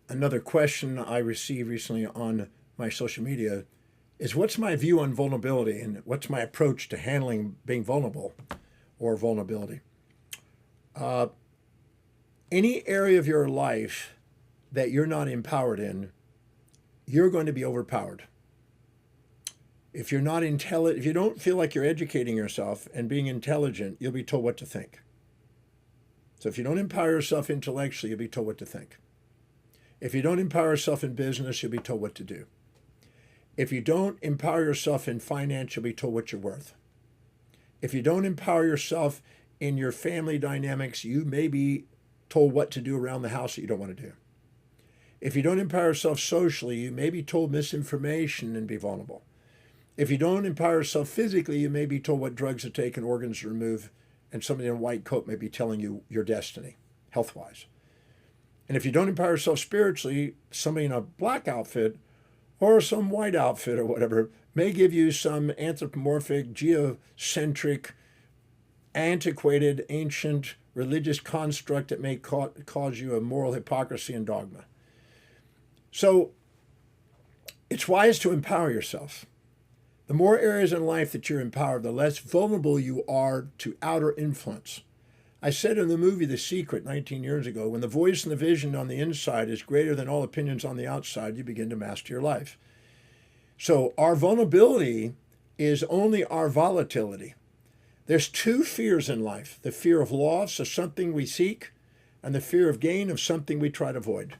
Another question I received recently on my social media is what's my view on vulnerability and what's my approach to handling being vulnerable or vulnerability? Uh, any area of your life that you're not empowered in, you're going to be overpowered. If you're not intelligent, if you don't feel like you're educating yourself and being intelligent, you'll be told what to think. So if you don't empower yourself intellectually, you'll be told what to think. If you don't empower yourself in business, you'll be told what to do. If you don't empower yourself in finance, you'll be told what you're worth. If you don't empower yourself in your family dynamics, you may be told what to do around the house that you don't want to do. If you don't empower yourself socially, you may be told misinformation and be vulnerable. If you don't empower yourself physically, you may be told what drugs to take and organs to remove, and somebody in a white coat may be telling you your destiny, health-wise. And if you don't empower yourself spiritually, somebody in a black outfit or some white outfit or whatever may give you some anthropomorphic, geocentric, antiquated, ancient religious construct that may cause you a moral hypocrisy and dogma. So it's wise to empower yourself. The more areas in life that you're empowered, the less vulnerable you are to outer influence. I said in the movie The Secret 19 years ago, when the voice and the vision on the inside is greater than all opinions on the outside, you begin to master your life. So our vulnerability is only our volatility. There's two fears in life: the fear of loss of something we seek and the fear of gain of something we try to avoid.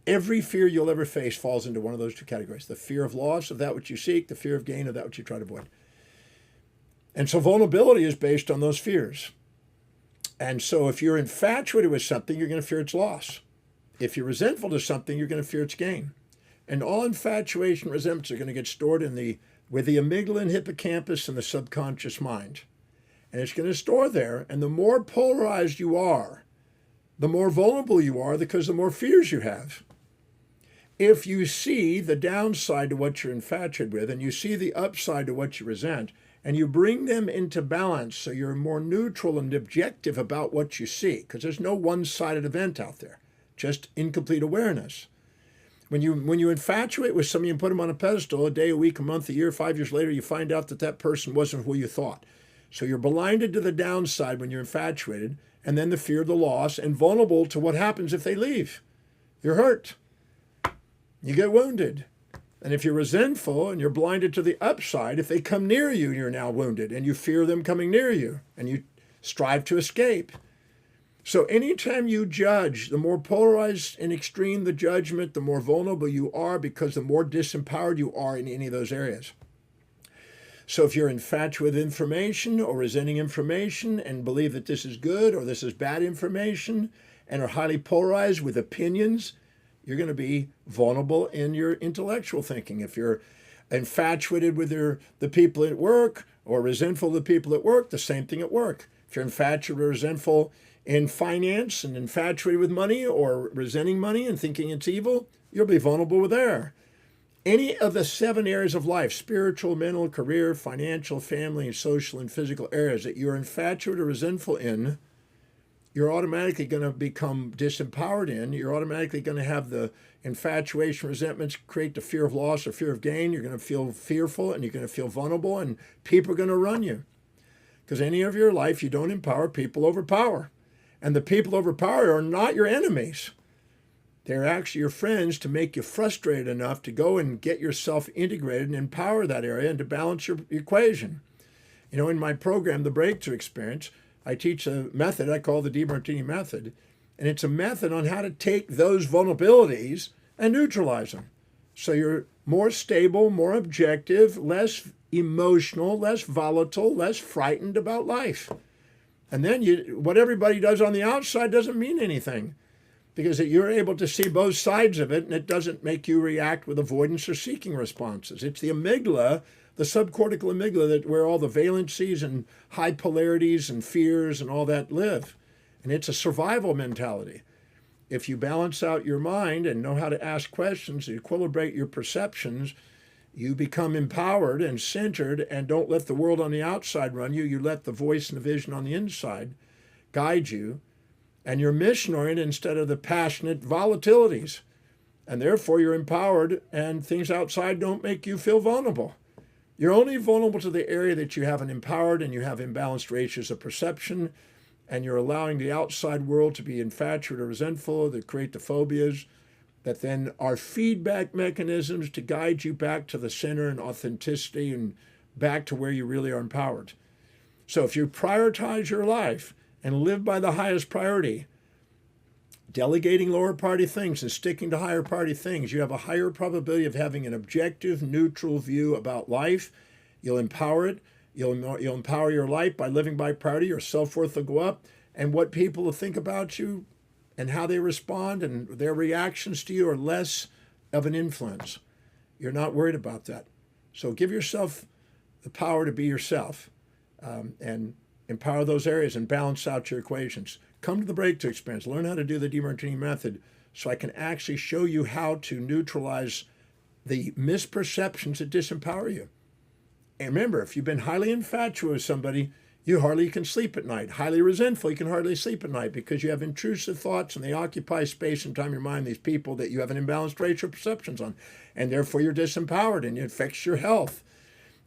Every fear you'll ever face falls into one of those two categories: the fear of loss of that which you seek, the fear of gain of that which you try to avoid. And so vulnerability is based on those fears. And so if you're infatuated with something, you're going to fear its loss. If you're resentful to something, you're going to fear its gain. And all infatuation, resentments are going to get stored with the amygdala and hippocampus and the subconscious mind. And it's going to store there. And the more polarized you are, the more vulnerable you are, because the more fears you have. If you see the downside to what you're infatuated with and you see the upside to what you resent, and you bring them into balance so you're more neutral and objective about what you see, because there's no one-sided event out there, just incomplete awareness. When you infatuate with somebody and put them on a pedestal, a day, a week, a month, a year, 5 years later, you find out that that person wasn't who you thought. So you're blinded to the downside when you're infatuated, and then the fear of the loss, and vulnerable to what happens if they leave. You're hurt. You get wounded. And if you're resentful and you're blinded to the upside, if they come near you, you're now wounded and you fear them coming near you and you strive to escape. So anytime you judge, the more polarized and extreme the judgment, the more vulnerable you are, because the more disempowered you are in any of those areas. So if you're infatuated with information or resenting information and believe that this is good or this is bad information and are highly polarized with opinions, you're going to be vulnerable in your intellectual thinking. If you're infatuated with the people at work or resentful of the people at work, the same thing at work. If you're infatuated or resentful in finance and infatuated with money or resenting money and thinking it's evil, you'll be vulnerable with there. Any of the 7 areas of life, spiritual, mental, career, financial, family, and social and physical areas that you're infatuated or resentful in, you're automatically going to become disempowered in. You're automatically going to have the infatuation, resentments create the fear of loss or fear of gain. You're going to feel fearful and you're going to feel vulnerable, and people are going to run you. Because any of your life, you don't empower, people overpower. And the people overpower are not your enemies. They're actually your friends to make you frustrated enough to go and get yourself integrated and empower that area and to balance your equation. You know, in my program, The Breakthrough Experience, I teach a method I call the Demartini method, and it's a method on how to take those vulnerabilities and neutralize them. So you're more stable, more objective, less emotional, less volatile, less frightened about life. And then what everybody does on the outside doesn't mean anything, because you're able to see both sides of it, and it doesn't make you react with avoidance or seeking responses. It's the amygdala, the subcortical amygdala, where all the valencies and high polarities and fears and all that live. And it's a survival mentality. If you balance out your mind and know how to ask questions, equilibrate your perceptions, you become empowered and centered and don't let the world on the outside run you. You let the voice and the vision on the inside guide you. And you're mission-oriented instead of the passionate volatilities. And therefore, you're empowered, and things outside don't make you feel vulnerable. You're only vulnerable to the area that you haven't empowered, and you have imbalanced ratios of perception, and you're allowing the outside world to be infatuated or resentful, that create the phobias, that then are feedback mechanisms to guide you back to the center and authenticity and back to where you really are empowered. So if you prioritize your life and live by the highest priority, delegating lower priority things and sticking to higher priority things, you have a higher probability of having an objective, neutral view about life. You'll empower it. You'll empower your life by living by priority. Your self-worth will go up. And what people will think about you and how they respond and their reactions to you are less of an influence. You're not worried about that. So give yourself the power to be yourself, and empower those areas and balance out your equations. Come to the breakthrough experience. Learn how to do the Demartini method so I can actually show you how to neutralize the misperceptions that disempower you. And remember, if you've been highly infatuated with somebody, you hardly can sleep at night. Highly resentful, you can hardly sleep at night because you have intrusive thoughts and they occupy space and time in your mind, these people that you have an imbalanced ratio of perceptions on. And therefore you're disempowered, and it affects your health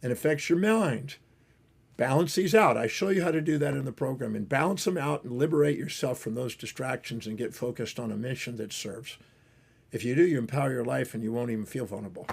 and affects your mind. Balance these out. I show you how to do that in the program, and balance them out and liberate yourself from those distractions and get focused on a mission that serves. If you do, you empower your life and you won't even feel vulnerable.